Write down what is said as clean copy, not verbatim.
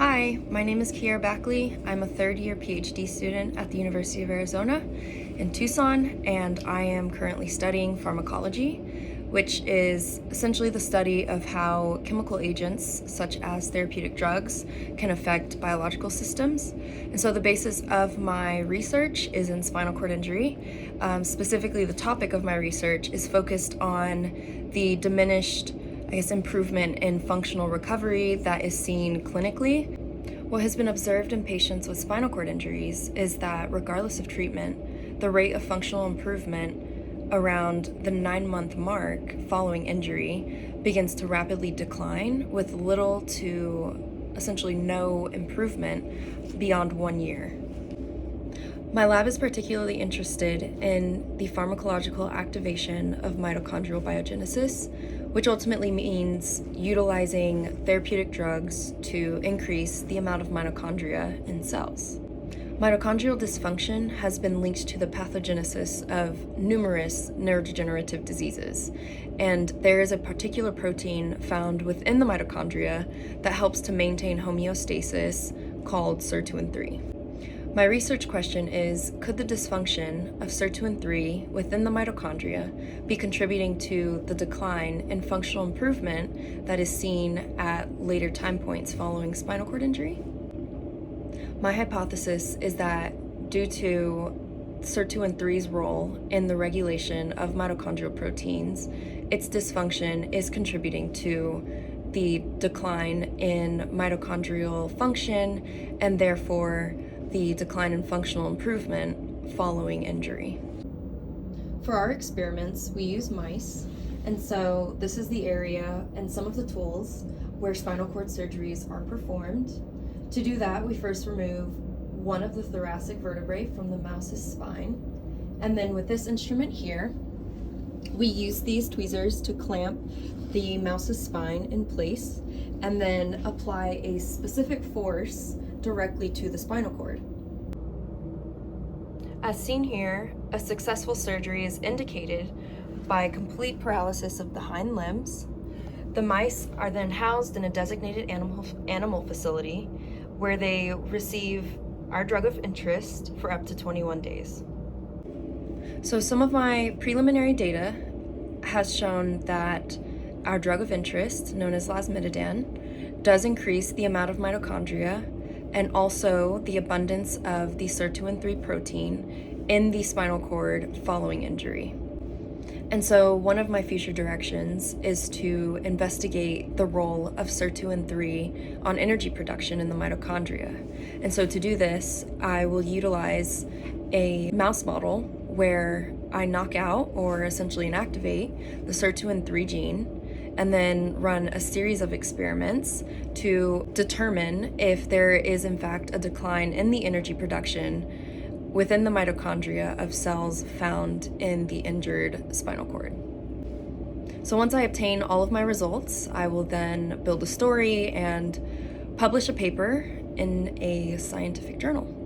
Hi, my name is Kiara. I'm a third-year PhD student at the University of Arizona in Tucson, and I am currently studying pharmacology, which is essentially the study of how chemical agents, such as therapeutic drugs, can affect biological systems. And so the basis of my research is in spinal cord injury. Specifically, the topic of my research is focused on the diminished improvement in functional recovery that is seen clinically. What has been observed in patients with spinal cord injuries is that regardless of treatment, the rate of functional improvement around the 9-month mark following injury begins to rapidly decline with little to essentially no improvement beyond 1 year. My lab is particularly interested in the pharmacological activation of mitochondrial biogenesis, which ultimately means utilizing therapeutic drugs to increase the amount of mitochondria in cells. Mitochondrial dysfunction has been linked to the pathogenesis of numerous neurodegenerative diseases, and there is a particular protein found within the mitochondria that helps to maintain homeostasis called sirtuin-3. My research question is, could the dysfunction of sirtuin-3 within the mitochondria be contributing to the decline in functional improvement that is seen at later time points following spinal cord injury? My hypothesis is that due to sirtuin-3's role in the regulation of mitochondrial proteins, its dysfunction is contributing to the decline in mitochondrial function and therefore the decline in functional improvement following injury. For our experiments, we use mice, and so this is the area and some of the tools where spinal cord surgeries are performed. To do that, we first remove one of the thoracic vertebrae from the mouse's spine, and then with this instrument here, we use these tweezers to clamp the mouse's spine in place and then apply a specific force directly to the spinal cord. As seen here, a successful surgery is indicated by complete paralysis of the hind limbs. The mice are then housed in a designated animal facility where they receive our drug of interest for up to 21 days. So some of my preliminary data has shown that our drug of interest, known as lasmiditan, does increase the amount of mitochondria and also the abundance of the sirtuin-3 protein in the spinal cord following injury. And so one of my future directions is to investigate the role of sirtuin-3 on energy production in the mitochondria. And so to do this, I will utilize a mouse model where I knock out or essentially inactivate the sirtuin-3 gene and then run a series of experiments to determine if there is in fact a decline in the energy production within the mitochondria of cells found in the injured spinal cord. So once I obtain all of my results, I will then build a story and publish a paper in a scientific journal.